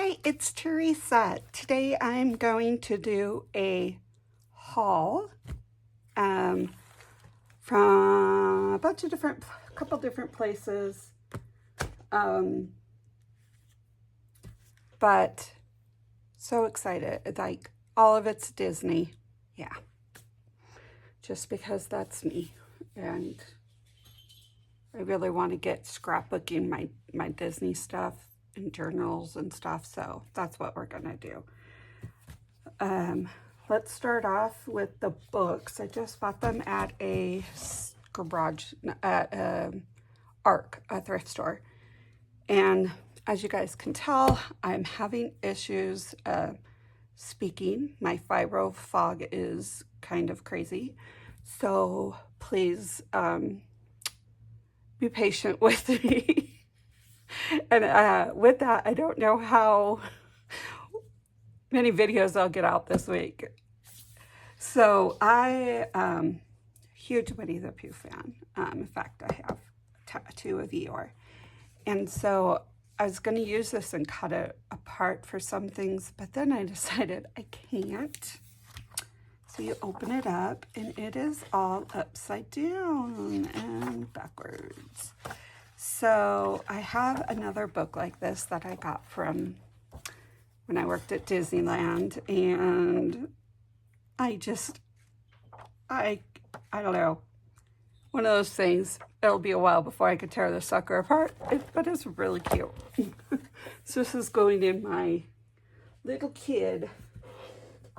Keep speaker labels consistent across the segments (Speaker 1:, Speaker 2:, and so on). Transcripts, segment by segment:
Speaker 1: Hi, it's Teresa. Today I'm going to do a haul from a bunch of couple different places, but so excited. It's like all of it's Disney. Yeah, just because that's me, and I really want to get scrapbooking my Disney stuff and journals and stuff, so that's what we're gonna do. Let's start off with the books. I just bought them at a garage, at ARC, a thrift store. And as you guys can tell, I'm having issues speaking. My fibro fog is kind of crazy. So please be patient with me. And with that, I don't know how many videos I'll get out this week. So I huge Winnie the Pooh fan. In fact, I have a tattoo of Eeyore. And so I was going to use this and cut it apart for some things, but then I decided I can't. So you open it up and it is all upside down and backwards. So I have another book like this that I got from when I worked at Disneyland, and I don't know, one of those things, it'll be a while before I could tear the sucker apart, but it's really cute. So this is going in my little kid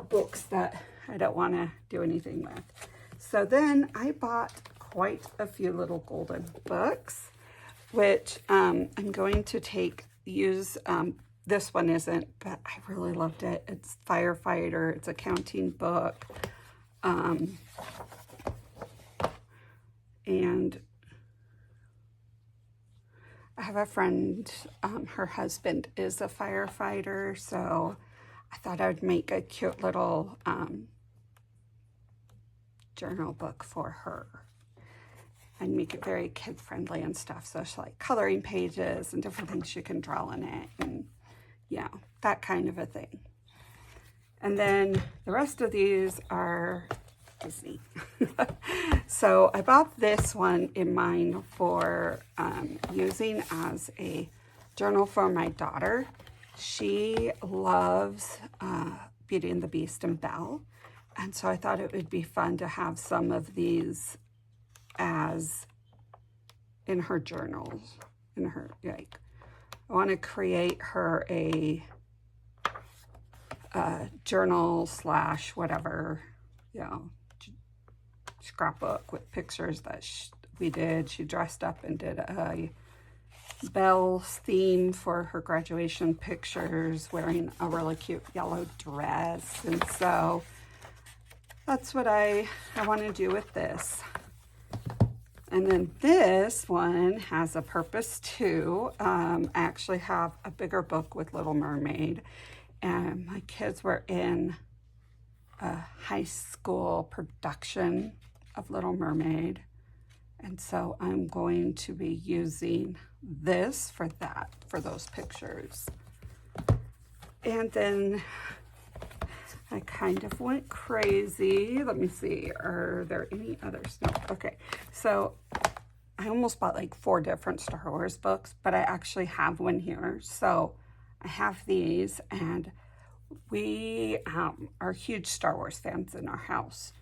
Speaker 1: books that I don't want to do anything with. So then I bought quite a few little golden books, which I'm going to use. This one isn't, but I really loved it. It's Firefighter. It's a counting book. And I have a friend, her husband is a firefighter, so I thought I would make a cute little journal book for her and make it very kid-friendly and stuff. So it's like coloring pages and different things you can draw in it, and yeah, that kind of a thing. And then the rest of these are Disney. So I bought this one in mind for using as a journal for my daughter. She loves Beauty and the Beast and Belle. And so I thought it would be fun to have some of these as in her journals, in her, like, I want to create her a journal / whatever, you know, scrapbook with pictures that we did. She dressed up and did a Belle's theme for her graduation pictures, wearing a really cute yellow dress. And so that's what I want to do with this. And then this one has a purpose too. I actually have a bigger book with Little Mermaid, and my kids were in a high school production of Little Mermaid. And so I'm going to be using this for that, for those pictures. And then I kind of went crazy. Let me see, are there any others? No, okay. So I almost bought like 4 different Star Wars books, but I actually have one here. So I have these, and we are huge Star Wars fans in our house.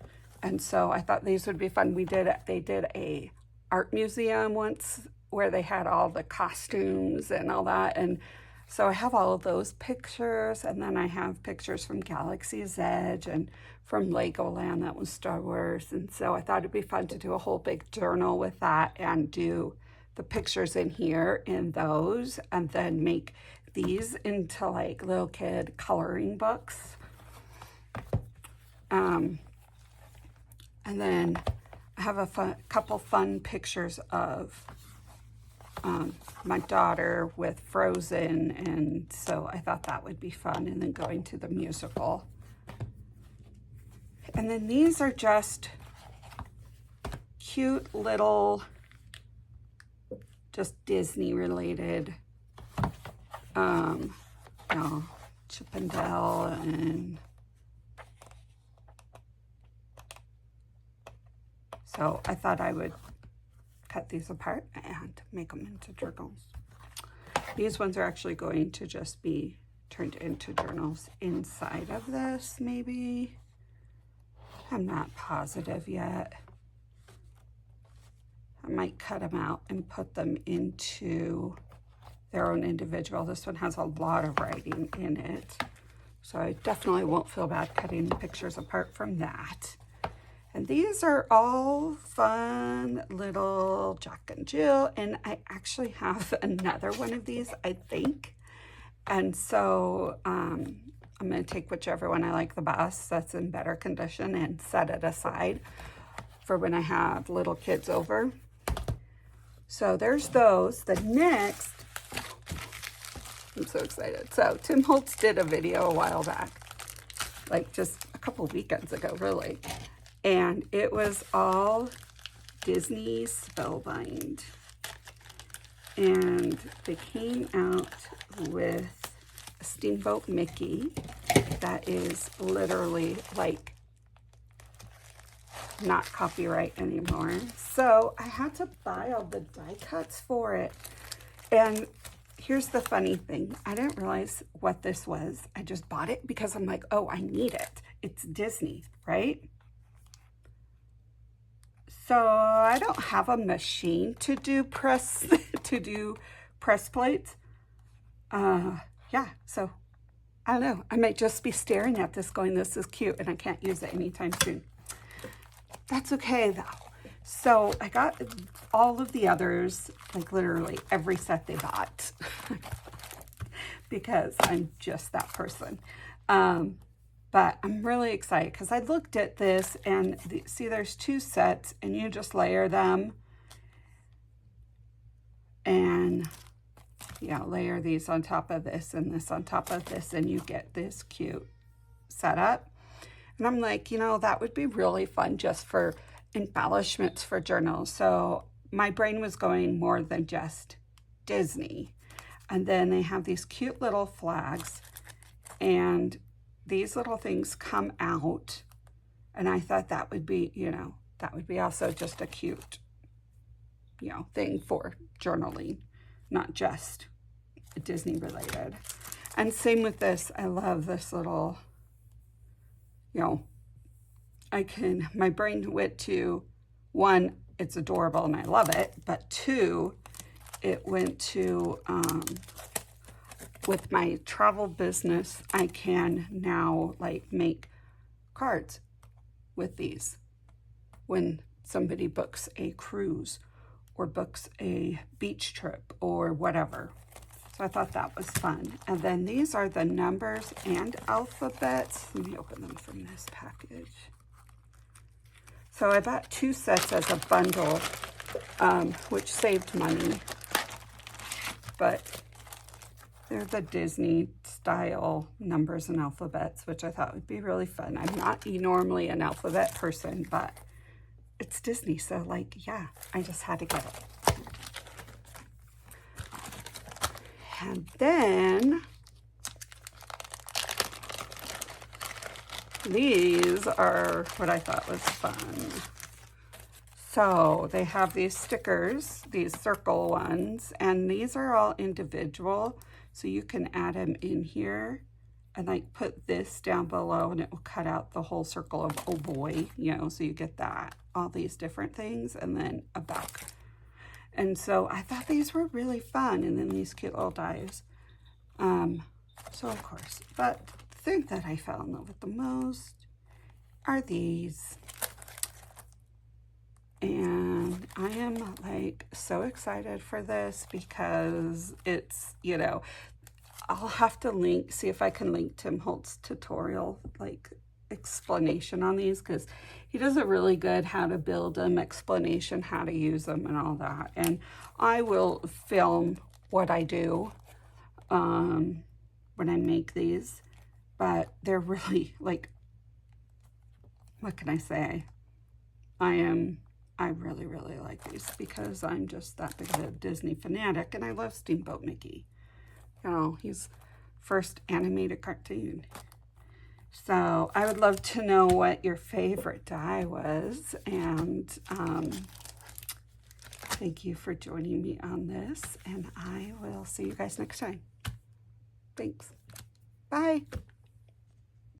Speaker 1: And so I thought these would be fun. They did a art museum once where they had all the costumes and all that. And so I have all of those pictures, and then I have pictures from Galaxy's Edge and from Legoland, that was Star Wars. And so I thought it'd be fun to do a whole big journal with that and do the pictures in here in those, and then make these into like little kid coloring books. And then I have a couple fun pictures of my daughter with Frozen, and so I thought that would be fun, and then going to the musical. And then these are just cute little, just Disney related you know, Chip and Dale, and so I thought I would cut these apart and make them into journals. These ones are actually going to just be turned into journals inside of this, maybe. I'm not positive yet. I might cut them out and put them into their own individual. This one has a lot of writing in it, so I definitely won't feel bad cutting the pictures apart from that. And these are all fun little Jack and Jill, and I actually have another one of these, I think. And so I'm going to take whichever one I like the best that's in better condition and set it aside for when I have little kids over. So there's those. The next, I'm so excited. So Tim Holtz did a video a while back, like just a couple weekends ago, really. And it was all Disney Spellbind. And they came out with a Steamboat Mickey that is literally like not copyright anymore. So I had to buy all the die cuts for it. And here's the funny thing. I didn't realize what this was. I just bought it because I'm like, oh, I need it. It's Disney, right? So I don't have a machine to do press plates. Yeah, so I don't know. I might just be staring at this going, this is cute, and I can't use it anytime soon. That's okay though. So I got all of the others, like literally every set they bought because I'm just that person. But I'm really excited because I looked at this and see there's 2 sets and you just layer them and layer these on top of this and this on top of this, and you get this cute setup. And I'm like, that would be really fun just for embellishments for journals. So my brain was going more than just Disney. And then they have these cute little flags, and these little things come out, and I thought that would be, that would be also just a cute, thing for journaling, not just Disney related. And same with this. I love this little, my brain went to 1, it's adorable and I love it, but 2, it went to, with my travel business, I can now make cards with these when somebody books a cruise or books a beach trip or whatever. So I thought that was fun. And then these are the numbers and alphabets. Let me open them from this package. So I bought 2 sets as a bundle, which saved money. But they're the Disney style numbers and alphabets, which I thought would be really fun. I'm not normally an alphabet person, but it's Disney, so yeah, I just had to get it. And then these are what I thought was fun. So they have these stickers, these circle ones, and these are all individual. So you can add them in here and put this down below and it will cut out the whole circle of, oh boy, so you get that, all these different things, and then a buck. And so I thought these were really fun. And then these cute little dies. So of course, but the thing that I fell in love with the most are these. And I am so excited for this because it's, I'll have to see if I can link Tim Holtz tutorial, explanation on these, because he does a really good how to build them, explanation, how to use them and all that. And I will film what I do when I make these, but they're really what can I say? I really, really like these because I'm just that big of a Disney fanatic and I love Steamboat Mickey. He's first animated cartoon. So I would love to know what your favorite die was, and thank you for joining me on this, and I will see you guys next time. Thanks. Bye.